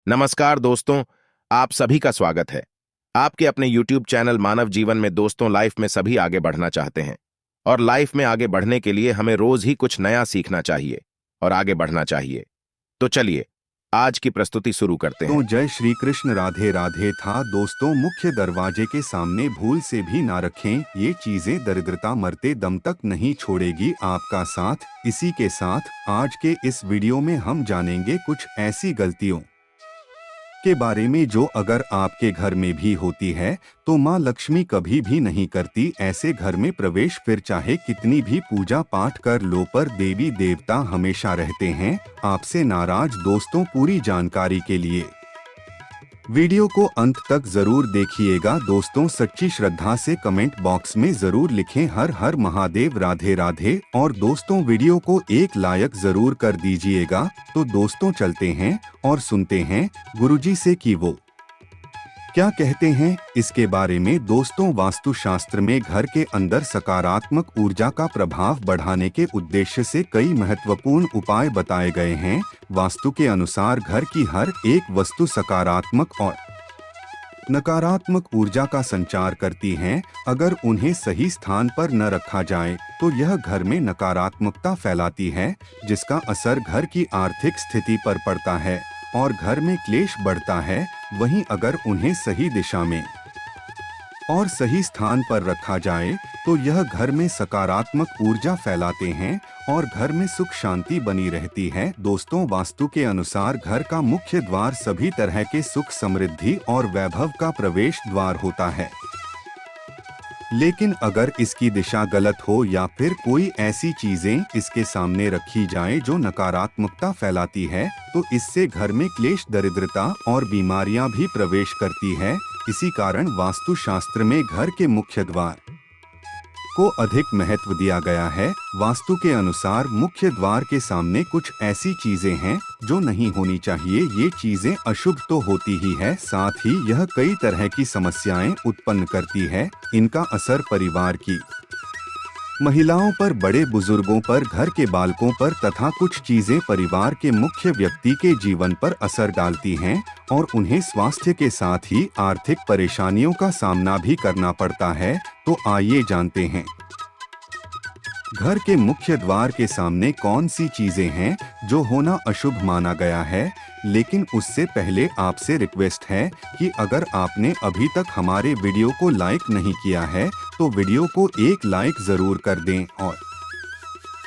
नमस्कार दोस्तों, आप सभी का स्वागत है। आपके अपने YouTube चैनल मानव जीवन में दोस्तों, लाइफ में सभी आगे बढ़ना चाहते हैं और लाइफ में आगे बढ़ने के लिए हमें रोज ही कुछ नया सीखना चाहिए और आगे बढ़ना चाहिए। तो चलिए आज की प्रस्तुति शुरू करते हैं। तो जय श्री कृष्ण, राधे राधे। था दोस्तों, मुख्य दरवाजे के सामने भूल से भी ना रखें ये चीजें, दरिद्रता मरते दम तक नहीं छोड़ेगी आपका साथ। इसी के साथ आज के इस वीडियो में हम जानेंगे कुछ ऐसी गलतियों के बारे में जो अगर आपके घर में भी होती है तो माँ लक्ष्मी कभी भी नहीं करती ऐसे घर में प्रवेश। फिर चाहे कितनी भी पूजा पाठ कर लो पर देवी देवता हमेशा रहते हैं आपसे नाराज। दोस्तों, पूरी जानकारी के लिए वीडियो को अंत तक जरूर देखिएगा। दोस्तों, सच्ची श्रद्धा से कमेंट बॉक्स में जरूर लिखें हर हर महादेव, राधे राधे। और दोस्तों, वीडियो को एक लाइक जरूर कर दीजिएगा। तो दोस्तों, चलते हैं और सुनते हैं गुरुजी से कि वो क्या कहते हैं इसके बारे में। दोस्तों, वास्तुशास्त्र में घर के अंदर सकारात्मक ऊर्जा का प्रभाव बढ़ाने के उद्देश्य से कई महत्वपूर्ण उपाय बताए गए हैं। वास्तु के अनुसार घर की हर एक वस्तु सकारात्मक और नकारात्मक ऊर्जा का संचार करती हैं। अगर उन्हें सही स्थान पर न रखा जाए तो यह घर में नकारात्मकता फैलाती है, जिसका असर घर की आर्थिक स्थिति पर पड़ता है और घर में क्लेश बढ़ता है। वहीं अगर उन्हें सही दिशा में और सही स्थान पर रखा जाए तो यह घर में सकारात्मक ऊर्जा फैलाते हैं और घर में सुख शांति बनी रहती है। दोस्तों, वास्तु के अनुसार घर का मुख्य द्वार सभी तरह के सुख, समृद्धि और वैभव का प्रवेश द्वार होता है। लेकिन अगर इसकी दिशा गलत हो या फिर कोई ऐसी चीजें इसके सामने रखी जाए जो नकारात्मकता फैलाती है तो इससे घर में क्लेश, दरिद्रता और बीमारियां भी प्रवेश करती है। इसी कारण वास्तुशास्त्र में घर के मुख्य द्वार को अधिक महत्व दिया गया है। वास्तु के अनुसार मुख्य द्वार के सामने कुछ ऐसी चीजें हैं जो नहीं होनी चाहिए। ये चीजें अशुभ तो होती ही है, साथ ही यह कई तरह की समस्याएं उत्पन्न करती है। इनका असर परिवार की महिलाओं पर, बड़े बुजुर्गों पर, घर के बालकों पर तथा कुछ चीजें परिवार के मुख्य व्यक्ति के जीवन पर असर डालती हैं और उन्हें स्वास्थ्य के साथ ही आर्थिक परेशानियों का सामना भी करना पड़ता है। तो आइए जानते हैं घर के मुख्य द्वार के सामने कौन सी चीजें हैं जो होना अशुभ माना गया है। लेकिन उससे पहले आपसे रिक्वेस्ट है कि अगर आपने अभी तक हमारे वीडियो को लाइक नहीं किया है तो वीडियो को एक लाइक जरूर कर दें और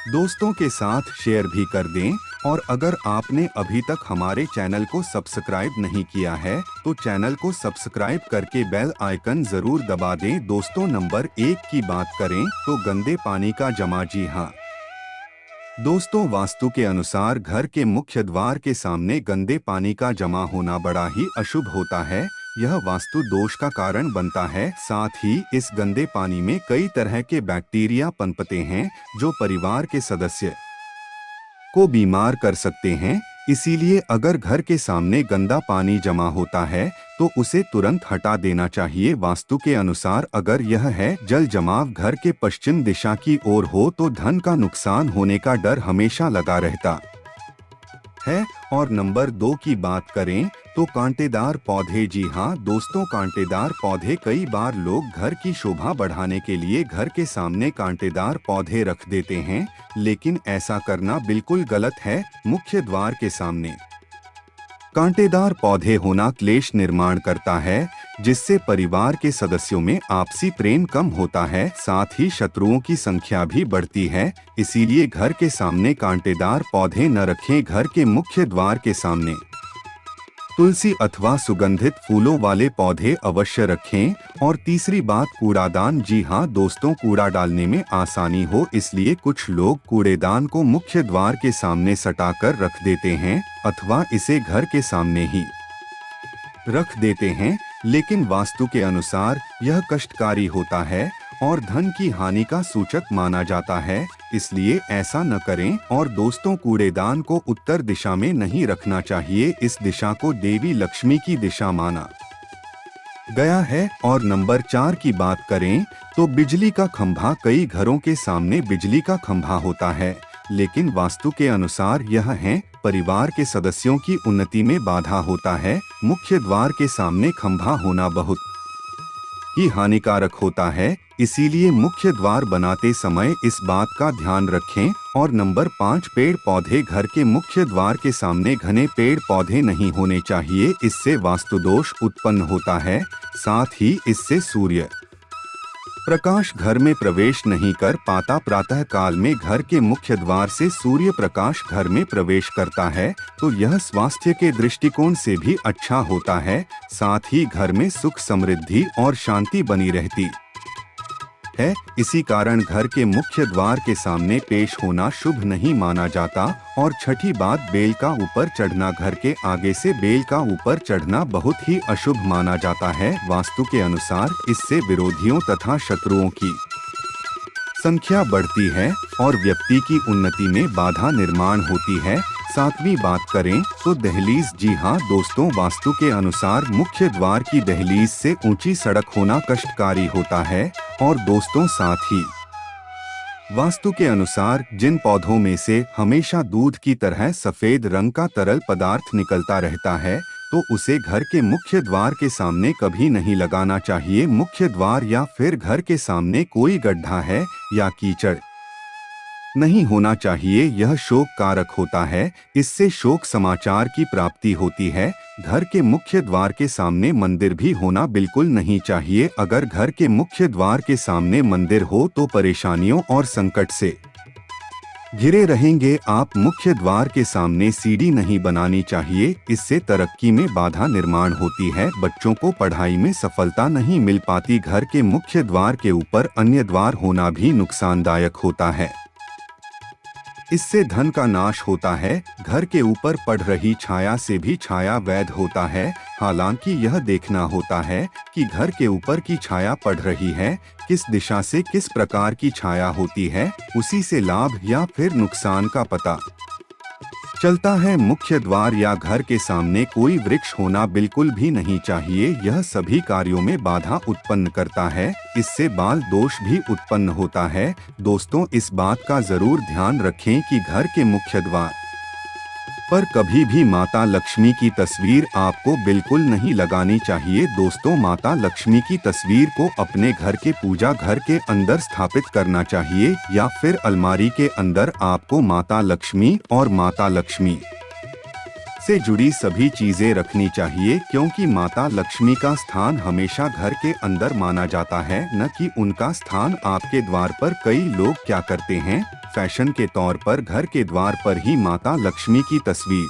दोस्तों के साथ शेयर भी कर दें। और अगर आपने अभी तक हमारे चैनल को सब्सक्राइब नहीं किया है तो चैनल को सब्सक्राइब करके बेल आइकन जरूर दबा दें। दोस्तों, नंबर 1 की बात करें तो गंदे पानी का जमा। जी हाँ दोस्तों, वास्तु के अनुसार घर के मुख्य द्वार के सामने गंदे पानी का जमा होना बड़ा ही अशुभ होता है। यह वास्तु दोष का कारण बनता है। साथ ही इस गंदे पानी में कई तरह के बैक्टीरिया पनपते हैं जो परिवार के सदस्य को बीमार कर सकते हैं। इसीलिए अगर घर के सामने गंदा पानी जमा होता है तो उसे तुरंत हटा देना चाहिए। वास्तु के अनुसार अगर यह है जल जमाव घर के पश्चिम दिशा की ओर हो तो धन का नुकसान होने का डर हमेशा लगा रहता है। और नंबर 2 की बात करें तो कांटेदार पौधे। जी हाँ दोस्तों, कांटेदार पौधे, कई बार लोग घर की शोभा बढ़ाने के लिए घर के सामने कांटेदार पौधे रख देते हैं, लेकिन ऐसा करना बिल्कुल गलत है। मुख्य द्वार के सामने कांटेदार पौधे होना क्लेश निर्माण करता है, जिससे परिवार के सदस्यों में आपसी प्रेम कम होता है, साथ ही शत्रुओं की संख्या भी बढ़ती है। इसीलिए घर के सामने कांटेदार पौधे न रखें। घर के मुख्य द्वार के सामने तुलसी अथवा सुगंधित फूलों वाले पौधे अवश्य रखें। और तीसरी बात, कूड़ादान। जी हाँ दोस्तों, कूड़ा डालने में आसानी हो इसलिए कुछ लोग कूड़ेदान को मुख्य द्वार के सामने सटाकर रख देते हैं अथवा इसे घर के सामने ही रख देते हैं, लेकिन वास्तु के अनुसार यह कष्टकारी होता है और धन की हानि का सूचक माना जाता है। इसलिए ऐसा न करें। और दोस्तों, कूड़ेदान को उत्तर दिशा में नहीं रखना चाहिए। इस दिशा को देवी लक्ष्मी की दिशा माना गया है। और नंबर 4 की बात करें तो बिजली का खंभा। कई घरों के सामने बिजली का खंभा होता है, लेकिन वास्तु के अनुसार यह है परिवार के सदस्यों की उन्नति में बाधा होता है। मुख्य द्वार के सामने खंभा होना बहुत ही हानिकारक होता है, इसीलिए मुख्य द्वार बनाते समय इस बात का ध्यान रखें। और नंबर 5, पेड़ पौधे। घर के मुख्य द्वार के सामने घने पेड़ पौधे नहीं होने चाहिए, इससे वास्तु दोष उत्पन्न होता है। साथ ही इससे सूर्य प्रकाश घर में प्रवेश नहीं कर पाता। प्रातः काल में घर के मुख्य द्वार से सूर्य प्रकाश घर में प्रवेश करता है तो यह स्वास्थ्य के दृष्टिकोण से भी अच्छा होता है। साथ ही घर में सुख समृद्धि और शांति बनी रहती है। इसी कारण घर के मुख्य द्वार के सामने पेश होना शुभ नहीं माना जाता। और छठी बात, बेल का ऊपर चढ़ना। घर के आगे से बेल का ऊपर चढ़ना बहुत ही अशुभ माना जाता है। वास्तु के अनुसार इससे विरोधियों तथा शत्रुओं की संख्या बढ़ती है और व्यक्ति की उन्नति में बाधा निर्माण होती है। 7वीं बात करें तो दहलीज। जी हाँ दोस्तों, वास्तु के अनुसार मुख्य द्वार की दहलीज से ऊंची सड़क होना कष्टकारी होता है। और दोस्तों साथ ही वास्तु के अनुसार जिन पौधों में से हमेशा दूध की तरह सफेद रंग का तरल पदार्थ निकलता रहता है तो उसे घर के मुख्य द्वार के सामने कभी नहीं लगाना चाहिए। मुख्य द्वार या फिर घर के सामने कोई गड्ढा है या कीचड़ नहीं होना चाहिए, यह शोक कारक होता है। इससे शोक समाचार की प्राप्ति होती है। घर के मुख्य द्वार के सामने मंदिर भी होना बिल्कुल नहीं चाहिए। अगर घर के मुख्य द्वार के सामने मंदिर हो तो परेशानियों और संकट से घिरे रहेंगे आप। मुख्य द्वार के सामने सीढ़ी नहीं बनानी चाहिए, इससे तरक्की में बाधा निर्माण होती है। बच्चों को पढ़ाई में सफलता नहीं मिल पाती। घर के मुख्य द्वार के ऊपर अन्य द्वार होना भी नुकसानदायक होता है, इससे धन का नाश होता है। घर के ऊपर पड़ रही छाया से भी छाया वैध होता है। हालांकि यह देखना होता है कि घर के ऊपर की छाया पड़ रही है, किस दिशा से किस प्रकार की छाया होती है, उसी से लाभ या फिर नुकसान का पता चलता है। मुख्य द्वार या घर के सामने कोई वृक्ष होना बिल्कुल भी नहीं चाहिए, यह सभी कार्यों में बाधा उत्पन्न करता है। इससे बाल दोष भी उत्पन्न होता है। दोस्तों इस बात का जरूर ध्यान रखें कि घर के मुख्य द्वार पर कभी भी माता लक्ष्मी की तस्वीर आपको बिल्कुल नहीं लगानी चाहिए। दोस्तों माता लक्ष्मी की तस्वीर को अपने घर के पूजा घर के अंदर स्थापित करना चाहिए या फिर अलमारी के अंदर आपको माता लक्ष्मी और माता लक्ष्मी से जुड़ी सभी चीजें रखनी चाहिए, क्योंकि माता लक्ष्मी का स्थान हमेशा घर के अंदर माना जाता है, न कि उनका स्थान आपके द्वार पर। कई लोग क्या करते हैं, फैशन के तौर पर घर के द्वार पर ही माता लक्ष्मी की तस्वीर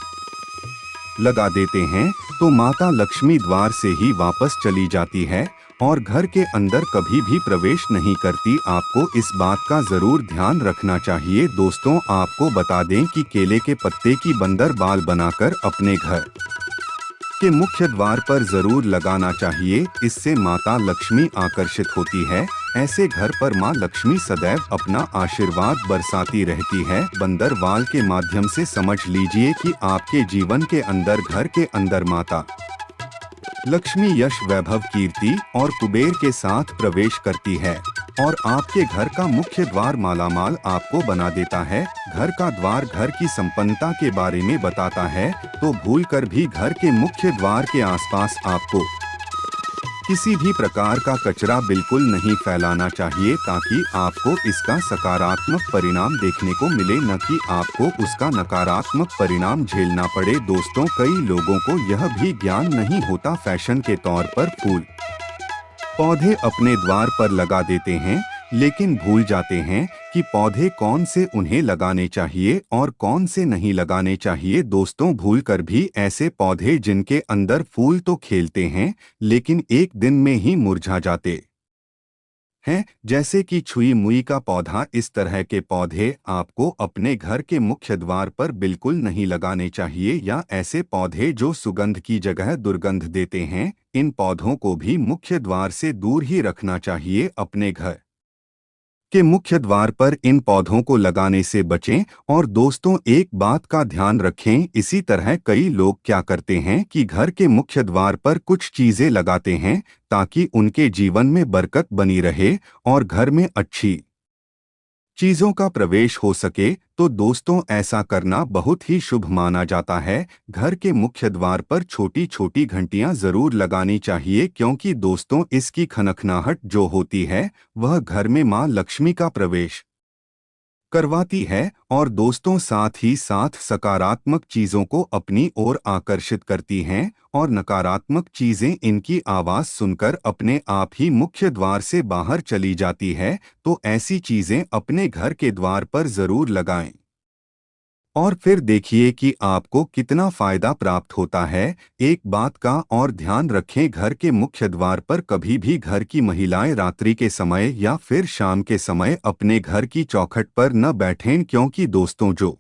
लगा देते हैं तो माता लक्ष्मी द्वार से ही वापस चली जाती है और घर के अंदर कभी भी प्रवेश नहीं करती। आपको इस बात का जरूर ध्यान रखना चाहिए। दोस्तों आपको बता दें कि केले के पत्ते की बंदर बाल बनाकर अपने घर के मुख्य द्वार पर जरूर लगाना चाहिए, इससे माता लक्ष्मी आकर्षित होती है। ऐसे घर पर माँ लक्ष्मी सदैव अपना आशीर्वाद बरसाती रहती है। बंदर बाल के माध्यम से समझ लीजिए कि आपके जीवन के अंदर घर के अंदर माता लक्ष्मी यश वैभव कीर्ति और कुबेर के साथ प्रवेश करती है और आपके घर का मुख्य द्वार मालामाल आपको बना देता है। घर का द्वार घर की संपन्नता के बारे में बताता है, तो भूलकर भी घर के मुख्य द्वार के आसपास आपको किसी भी प्रकार का कचरा बिल्कुल नहीं फैलाना चाहिए, ताकि आपको इसका सकारात्मक परिणाम देखने को मिले, न कि आपको उसका नकारात्मक परिणाम झेलना पड़े। दोस्तों कई लोगों को यह भी ज्ञान नहीं होता, फैशन के तौर पर फूल पौधे अपने द्वार पर लगा देते हैं, लेकिन भूल जाते हैं कि पौधे कौन से उन्हें लगाने चाहिए और कौन से नहीं लगाने चाहिए। दोस्तों भूलकर भी ऐसे पौधे जिनके अंदर फूल तो खिलते हैं लेकिन एक दिन में ही मुरझा जाते हैं, जैसे कि छुई मुई का पौधा, इस तरह के पौधे आपको अपने घर के मुख्य द्वार पर बिल्कुल नहीं लगाने चाहिए। या ऐसे पौधे जो सुगंध की जगह दुर्गंध देते हैं, इन पौधों को भी मुख्य द्वार से दूर ही रखना चाहिए। अपने घर के मुख्य द्वार पर इन पौधों को लगाने से बचें। और दोस्तों एक बात का ध्यान रखें, इसी तरह कई लोग क्या करते हैं कि घर के मुख्य द्वार पर कुछ चीजें लगाते हैं ताकि उनके जीवन में बरकत बनी रहे और घर में अच्छी चीजों का प्रवेश हो सके तो दोस्तों ऐसा करना बहुत ही शुभ माना जाता है। घर के मुख्य द्वार पर छोटी छोटी घंटियां जरूर लगानी चाहिए, क्योंकि दोस्तों इसकी खनखनाहट जो होती है वह घर में मां लक्ष्मी का प्रवेश करवाती है और दोस्तों साथ ही साथ सकारात्मक चीजों को अपनी ओर आकर्षित करती हैं और नकारात्मक चीजें इनकी आवाज सुनकर अपने आप ही मुख्य द्वार से बाहर चली जाती है। तो ऐसी चीजें अपने घर के द्वार पर जरूर लगाएं और फिर देखिए कि आपको कितना फायदा प्राप्त होता है। एक बात का और ध्यान रखें, घर के मुख्य द्वार पर कभी भी घर की महिलाएं रात्रि के समय या फिर शाम के समय अपने घर की चौखट पर न बैठें, क्योंकि दोस्तों जो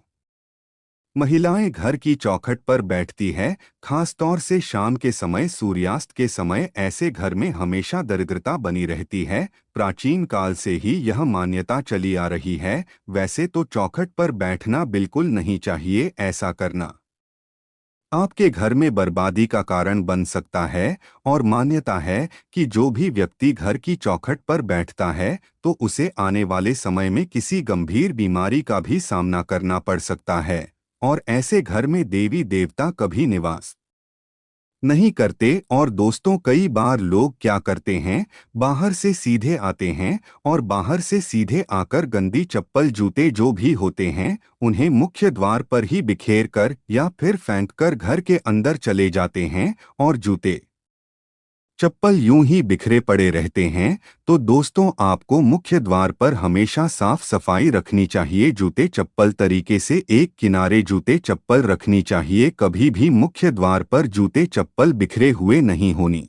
महिलाएं घर की चौखट पर बैठती है, खासतौर से शाम के समय सूर्यास्त के समय, ऐसे घर में हमेशा दरिद्रता बनी रहती है। प्राचीन काल से ही यह मान्यता चली आ रही है। वैसे तो चौखट पर बैठना बिल्कुल नहीं चाहिए। ऐसा करना आपके घर में बर्बादी का कारण बन सकता है और मान्यता है कि जो भी व्यक्ति घर की चौखट पर बैठता है तो उसे आने वाले समय में किसी गंभीर बीमारी का भी सामना करना पड़ सकता है और ऐसे घर में देवी देवता कभी निवास नहीं करते। और दोस्तों कई बार लोग क्या करते हैं, बाहर से सीधे आते हैं और बाहर से सीधे आकर गंदी चप्पल जूते जो भी होते हैं उन्हें मुख्य द्वार पर ही बिखेर कर या फिर फेंक कर घर के अंदर चले जाते हैं और जूते चप्पल यूं ही बिखरे पड़े रहते हैं। तो दोस्तों आपको मुख्य द्वार पर हमेशा साफ सफाई रखनी चाहिए। जूते चप्पल तरीके से एक किनारे जूते चप्पल रखनी चाहिए। कभी भी मुख्य द्वार पर जूते चप्पल बिखरे हुए नहीं होनी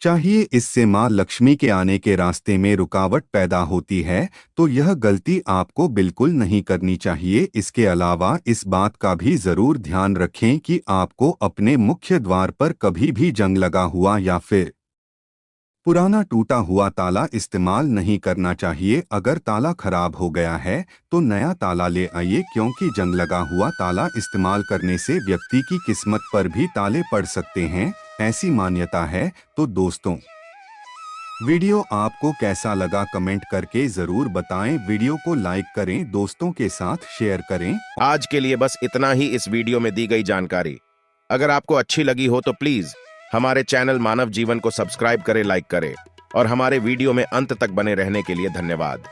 चाहिए। इससे मां लक्ष्मी के आने के रास्ते में रुकावट पैदा होती है। तो यह गलती आपको बिल्कुल नहीं करनी चाहिए। इसके अलावा इस बात का भी जरूर ध्यान रखें कि आपको अपने मुख्य द्वार पर कभी भी जंग लगा हुआ या फिर पुराना टूटा हुआ ताला इस्तेमाल नहीं करना चाहिए। अगर ताला खराब हो गया है तो नया ताला ले आइए, क्योंकि जंग लगा हुआ ताला इस्तेमाल करने से व्यक्ति की किस्मत पर भी ताले पड़ सकते हैं, ऐसी मान्यता है। तो दोस्तों वीडियो आपको कैसा लगा कमेंट करके जरूर बताएं। वीडियो को लाइक करें, दोस्तों के साथ शेयर करें। आज के लिए बस इतना ही इस वीडियो में दी गई जानकारी। अगर आपको अच्छी लगी हो तो प्लीज हमारे चैनल मानव जीवन को सब्सक्राइब करें, लाइक करें और हमारे वीडियो में अंत तक बने रहने के लिए धन्यवाद।